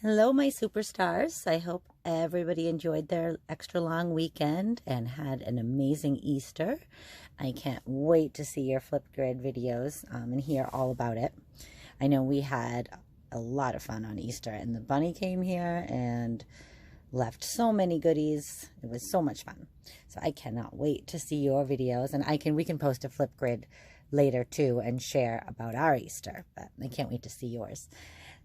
Hello, my superstars. I hope everybody enjoyed their extra long weekend and had an amazing Easter. I can't wait to see your Flipgrid videos and hear all about it. I know we had a lot of fun on Easter, and the bunny came here and left so many goodies. It was so much fun. So I cannot wait to see your videos, and we can post a Flipgrid later too and share about our Easter, but I can't wait to see yours.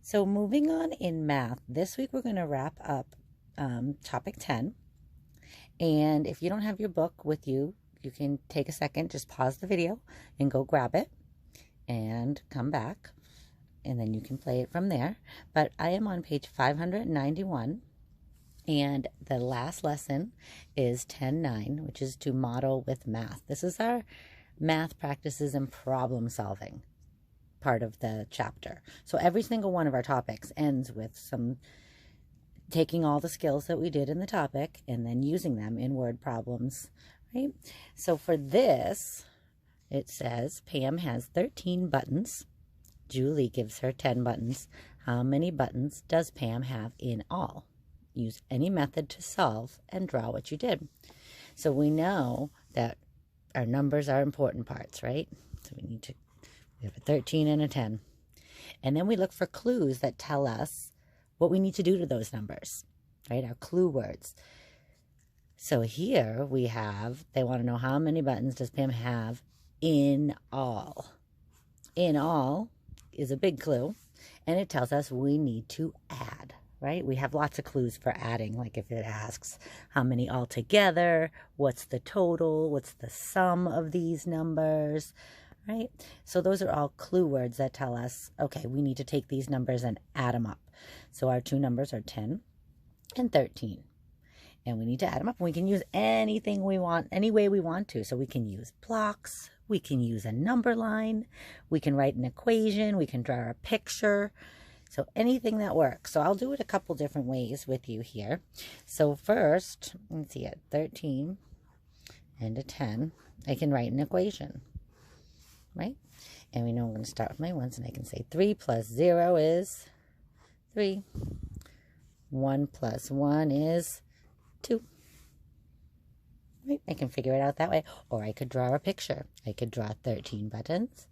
So moving on in math, this week we're going to wrap up topic 10. And if you don't have your book with you, you can take a second, just pause the video and go grab it and come back. And then you can play it from there. But I am on page 591. And the last lesson is 10.9, which is to model with math. This is our math practices and problem solving part of the chapter. So every single one of our topics ends with some taking all the skills that we did in the topic and then using them in word problems, right? So for this, it says Pam has 13 buttons. Julie gives her 10 buttons. How many buttons does Pam have in all? Use any method to solve and draw what you did. So we know that our numbers are important parts, right? So we have a 13 and a 10. And then we look for clues that tell us what we need to do to those numbers, right? Our clue words. So here we have, they want to know how many buttons does Pam have in all. In all is a big clue, and it tells us we need to add, right? We have lots of clues for adding, like if it asks how many altogether, what's the total, what's the sum of these numbers, right? So those are all clue words that tell us, okay, we need to take these numbers and add them up. So our two numbers are 10 and 13. And we need to add them up. We can use anything we want, any way we want to. So we can use blocks. We can use a number line. We can write an equation. We can draw a picture. So anything that works. So I'll do it a couple different ways with you here. So first, let's see, at 13 and a 10, I can write an equation, right? And we know I'm going to start with my ones, and I can say 3 plus 0 is 3. 1 plus 1 is 2. Right? I can figure it out that way. Or I could draw a picture. I could draw 13 buttons,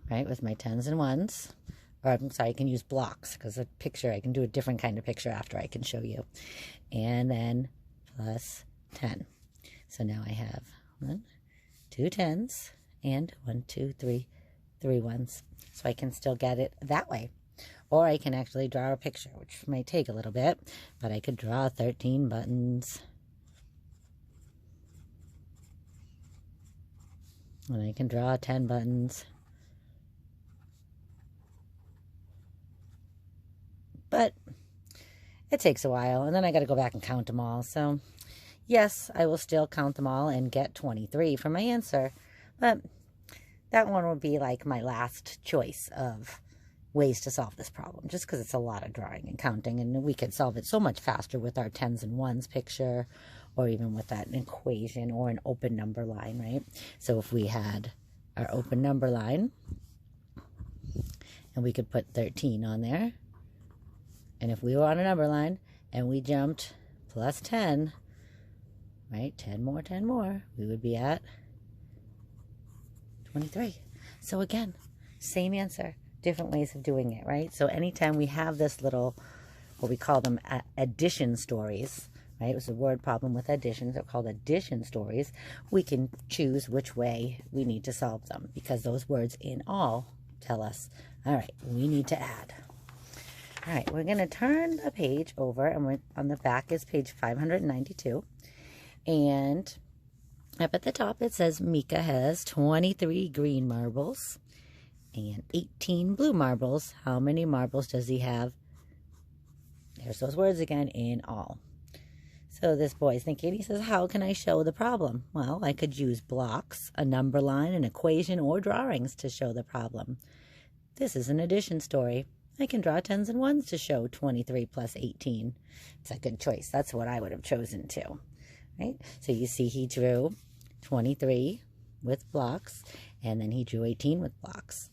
right, with my 10s and 1s. Or I'm sorry, I can use blocks, because a picture, I can do a different kind of picture after I can show you. And then plus 10. So now I have 1, 2 10s, and 1, 2, 3 1s. So I can still get it that way. Or I can actually draw a picture, which might take a little bit, but I could draw 13 buttons. And I can draw 10 buttons. But it takes a while, and then I got to go back and count them all. So yes, I will still count them all and get 23 for my answer. But that one would be like my last choice of ways to solve this problem, just because it's a lot of drawing and counting, and we could solve it so much faster with our 10s and 1s picture, or even with that equation or an open number line, right? So if we had our open number line, and we could put 13 on there, and if we were on a number line and we jumped plus 10, right, 10 more, we would be at 23. So again, same answer, different ways of doing it, right? So anytime we have this little, what we call them addition stories, right? It was a word problem with additions. They're called addition stories. We can choose which way we need to solve them, because those words in all tell us, all right, we need to add. All right, we're going to turn the page over, and on the back is page 592. And up at the top, it says Mika has 23 green marbles and 18 blue marbles. How many marbles does he have? There's those words again, in all. So this boy's thinking, he says, how can I show the problem? Well, I could use blocks, a number line, an equation, or drawings to show the problem. This is an addition story. I can draw 10s and 1s to show 23 plus 18. It's a good choice. That's what I would have chosen too, right? So you see he drew 23 with blocks, and then he drew 18 with blocks.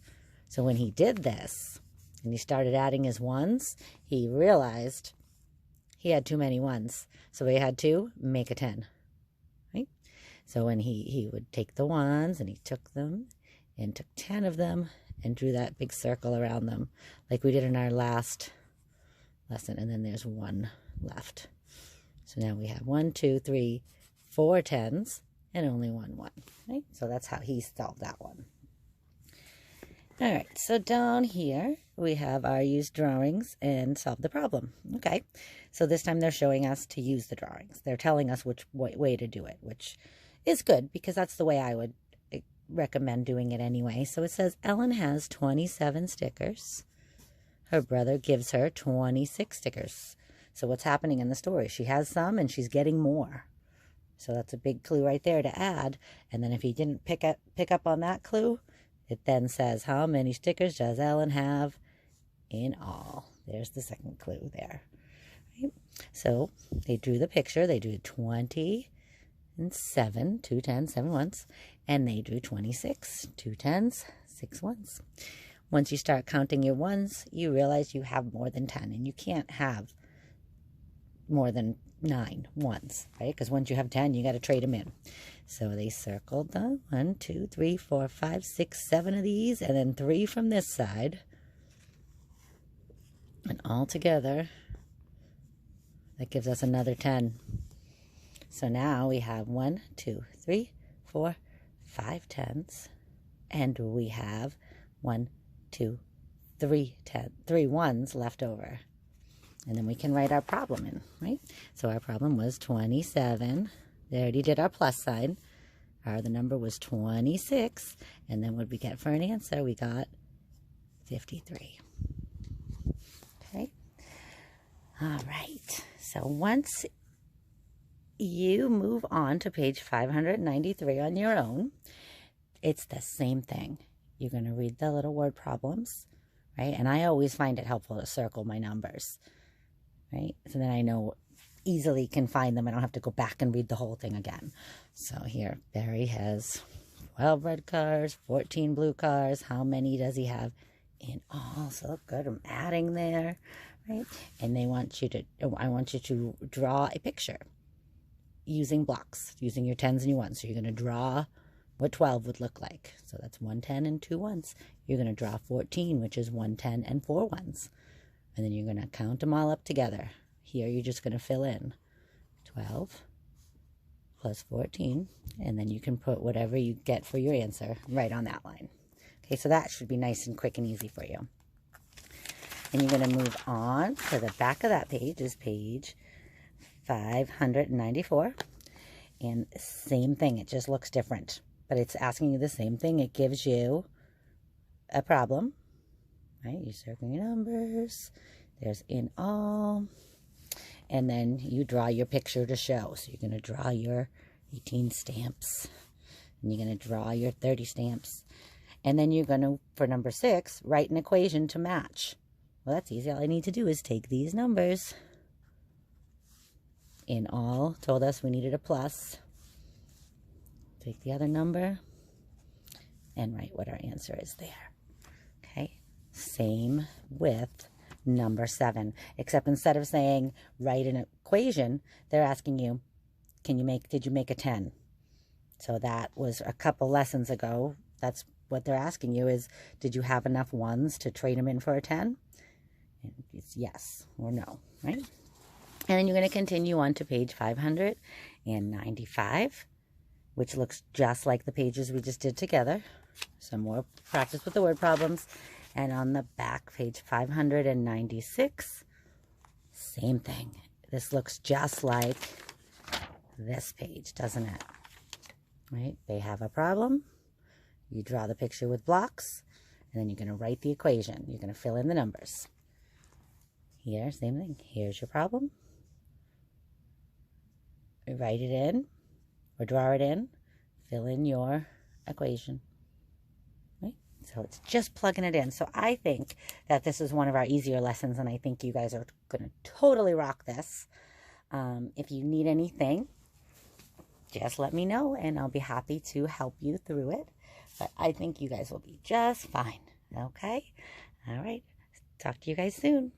So when he did this, and he started adding his ones, he realized he had too many ones. So he had to make a 10, right? So when he would take the ones, and he took them and took 10 of them and drew that big circle around them like we did in our last lesson. And then there's one left. So now we have 1, 2, 3, 4 10s and only one 1, right? So that's how he solved that one. All right, so down here we have our use drawings and solve the problem. Okay, so this time they're showing us to use the drawings. They're telling us which way to do it, which is good because that's the way I would recommend doing it anyway. So it says Ellen has 27 stickers. Her brother gives her 26 stickers. So what's happening in the story? She has some and she's getting more. So that's a big clue right there to add. And then if you didn't pick up on that clue, it then says, how many stickers does Ellen have in all? There's the second clue there. Right? So they drew the picture. They drew 20 and 7, 2 10s, 7 ones. And they drew 26, 2 10s, 6 ones. Once you start counting your ones, you realize you have more than 10. And you can't have more than 9 ones, right? Because once you have 10, you got to trade them in. So they circled the 1, 2, 3, 4, 5, 6, 7 of these, and then 3 from this side. And all together, that gives us another 10. So now we have 1, 2, 3, 4, 5 10s, and we have 1, 2, 3 ones left over. And then we can write our problem in, right? So our problem was 27. They already did our plus sign. The number was 26. And then what did we get for an answer? We got 53. Okay. All right. So once you move on to page 593 on your own, it's the same thing. You're going to read the little word problems, right? And I always find it helpful to circle my numbers, right? So then I know easily can find them. I don't have to go back and read the whole thing again. So here, Barry has 12 red cars, 14 blue cars. How many does he have in all? So good, I'm adding there, right? And I want you to draw a picture using blocks, using your 10s and your 1s. So you're going to draw what 12 would look like. So that's 1 10 and 2 1s. You're going to draw 14, which is 1 10 and 4 1s. And then you're going to count them all up together. Here you're just going to fill in 12 plus 14, and then you can put whatever you get for your answer right on that line. Okay, so that should be nice and quick and easy for you. And you're going to move on to the back of that page is page 594. And same thing, it just looks different, but it's asking you the same thing. It gives you a problem, right? You're circling your numbers. There's in all. And then you draw your picture to show. So you're going to draw your 18 stamps. And you're going to draw your 30 stamps. And then you're going to, for number 6, write an equation to match. Well, that's easy. All I need to do is take these numbers. In all told us we needed a plus. Take the other number and write what our answer is there. Okay. Same with number 7, except instead of saying write an equation, they're asking you, did you make a 10? So that was a couple lessons ago. That's what they're asking you is, did you have enough 1s to trade them in for a 10? And it's yes or no, right? And then you're going to continue on to page 595, which looks just like the pages we just did together. Some more practice with the word problems. And on the back, page 596, same thing. This looks just like this page, doesn't it? Right? They have a problem. You draw the picture with blocks, and then you're going to write the equation. You're going to fill in the numbers. Here, same thing. Here's your problem. Write it in, or draw it in. Fill in your equation. So it's just plugging it in. So I think that this is one of our easier lessons, and I think you guys are going to totally rock this. If you need anything, just let me know, and I'll be happy to help you through it. But I think you guys will be just fine. Okay? All right. talk to you guys soon.